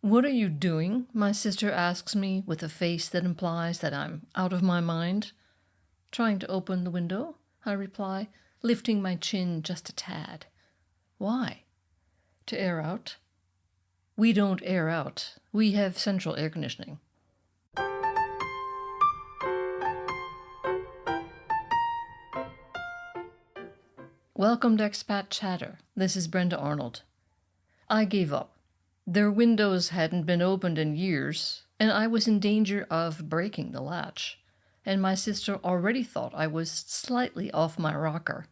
"What are you doing?" my sister asks me with a face that implies that I'm out of my mind. "Trying to open the window," I reply, lifting my chin just a tad. "Why?" "To air out." "We don't air out. We have central air conditioning." Welcome to Expat Chatter. This is Brenda Arnold. I gave up. Their windows hadn't been opened in years, and I was in danger of breaking the latch, and my sister already thought I was slightly off my rocker.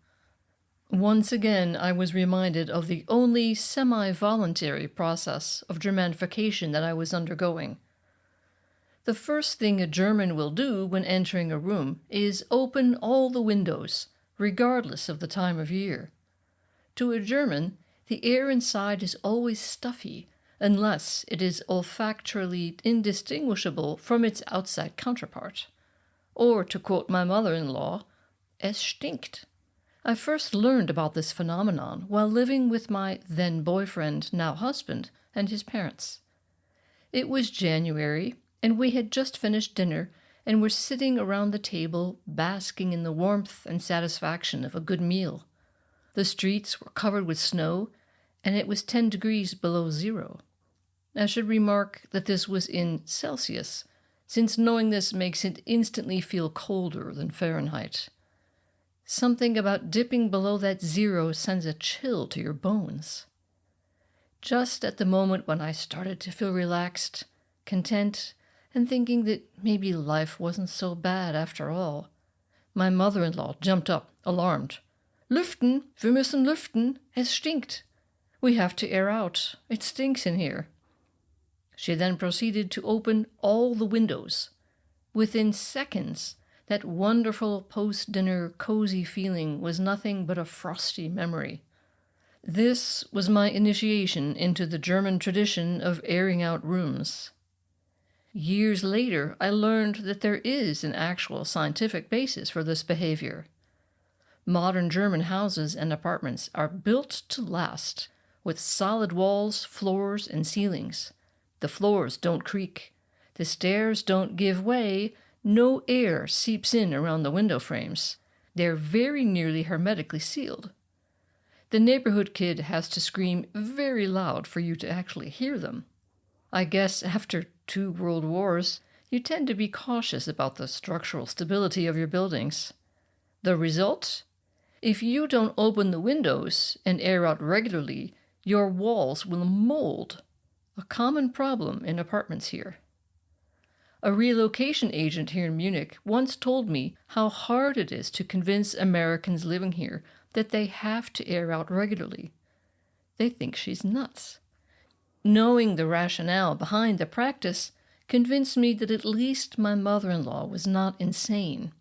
Once again, I was reminded of the only semi-voluntary process of Germanification that I was undergoing. The first thing a German will do when entering a room is open all the windows, regardless of the time of year. To a German, the air inside is always stuffy, unless it is olfactorily indistinguishable from its outside counterpart. Or, to quote my mother-in-law, "Es stinkt." I first learned about this phenomenon while living with my then boyfriend, now husband, and his parents. It was January, and we had just finished dinner and were sitting around the table basking in the warmth and satisfaction of a good meal. The streets were covered with snow, and it was 10 degrees below zero. I should remark that this was in Celsius, since knowing this makes it instantly feel colder than Fahrenheit. Something about dipping below that zero sends a chill to your bones. Just at the moment when I started to feel relaxed, content, and thinking that maybe life wasn't so bad after all, my mother-in-law jumped up, alarmed. "Lüften, wir müssen lüften, es stinkt." We have to air out, it stinks in here. She then proceeded to open all the windows. Within seconds, that wonderful post-dinner cozy feeling was nothing but a frosty memory. This was my initiation into the German tradition of airing out rooms. Years later, I learned that there is an actual scientific basis for this behavior. Modern German houses and apartments are built to last, with solid walls, floors, and ceilings. The floors don't creak. The stairs don't give way. No air seeps in around the window frames. They're very nearly hermetically sealed. The neighborhood kid has to scream very loud for you to actually hear them. I guess after 2 world wars, you tend to be cautious about the structural stability of your buildings. The result? If you don't open the windows and air out regularly, your walls will mold, a common problem in apartments here. A relocation agent here in Munich once told me how hard it is to convince Americans living here that they have to air out regularly. They think she's nuts. Knowing the rationale behind the practice convinced me that at least my mother-in-law was not insane.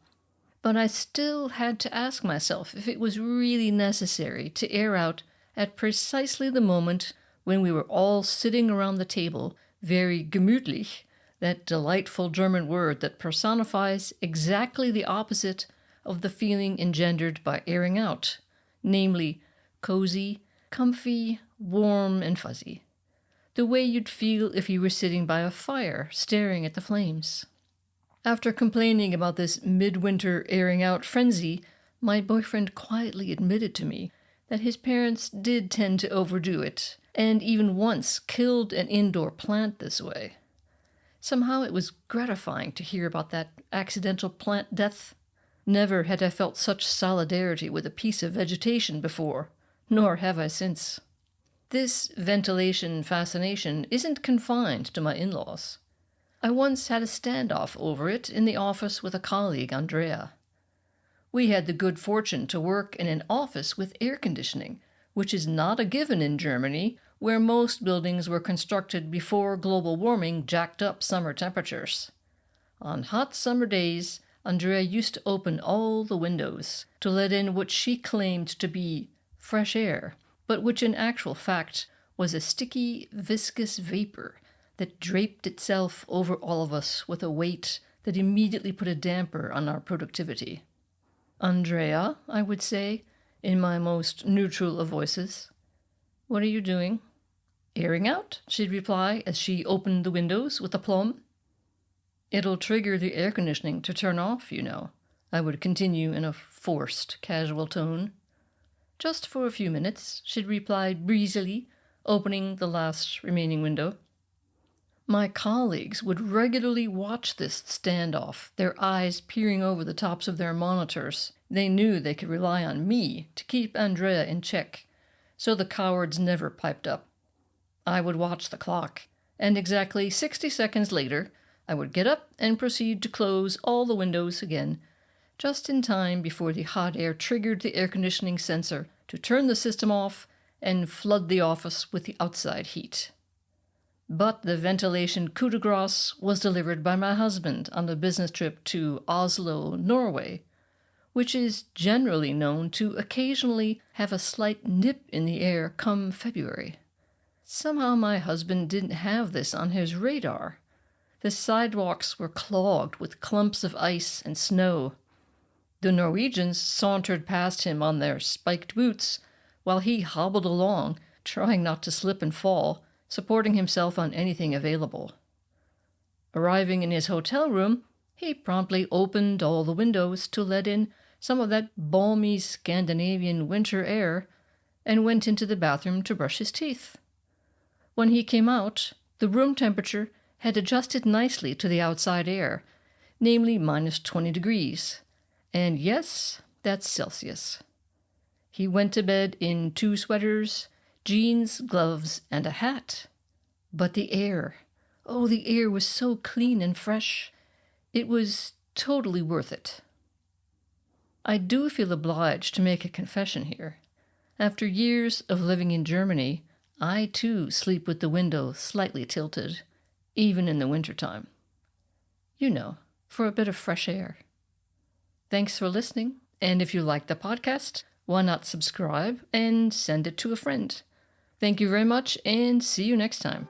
But I still had to ask myself if it was really necessary to air out at precisely the moment when we were all sitting around the table, very gemütlich, that delightful German word that personifies exactly the opposite of the feeling engendered by airing out, namely cozy, comfy, warm, and fuzzy. The way you'd feel if you were sitting by a fire, staring at the flames. After complaining about this midwinter airing out frenzy, my boyfriend quietly admitted to me that his parents did tend to overdo it, and even once killed an indoor plant this way. Somehow it was gratifying to hear about that accidental plant death. Never had I felt such solidarity with a piece of vegetation before, nor have I since. This ventilation fascination isn't confined to my in-laws. I once had a standoff over it in the office with a colleague, Andrea. We had the good fortune to work in an office with air conditioning, which is not a given in Germany, where most buildings were constructed before global warming jacked up summer temperatures. On hot summer days, Andrea used to open all the windows to let in what she claimed to be fresh air, but which in actual fact was a sticky, viscous vapor that draped itself over all of us with a weight that immediately put a damper on our productivity. "Andrea," I would say, in my most neutral of voices, "what are you doing?" Airing out, she'd reply as she opened the windows with aplomb. It'll trigger the air conditioning to turn off, you know, I would continue in a forced, casual tone. Just for a few minutes, she'd reply breezily, opening the last remaining window. My colleagues would regularly watch this standoff, their eyes peering over the tops of their monitors. They knew they could rely on me to keep Andrea in check, so the cowards never piped up. I would watch the clock, and exactly 60 seconds later, I would get up and proceed to close all the windows again, just in time before the hot air triggered the air conditioning sensor to turn the system off and flood the office with the outside heat. But the ventilation coup de grace was delivered by my husband on a business trip to Oslo, Norway, which is generally known to occasionally have a slight nip in the air come February. Somehow my husband didn't have this on his radar. The sidewalks were clogged with clumps of ice and snow. The Norwegians sauntered past him on their spiked boots, while he hobbled along, trying not to slip and fall, supporting himself on anything available. Arriving in his hotel room, he promptly opened all the windows to let in some of that balmy Scandinavian winter air and went into the bathroom to brush his teeth. When he came out, the room temperature had adjusted nicely to the outside air, namely -20 degrees. And yes, that's Celsius. He went to bed in 2 sweaters, jeans, gloves, and a hat. But the air, oh, the air was so clean and fresh. It was totally worth it. I do feel obliged to make a confession here. After years of living in Germany, I too sleep with the window slightly tilted, even in the wintertime. You know, for a bit of fresh air. Thanks for listening, and if you like the podcast, why not subscribe and send it to a friend? Thank you very much, and see you next time.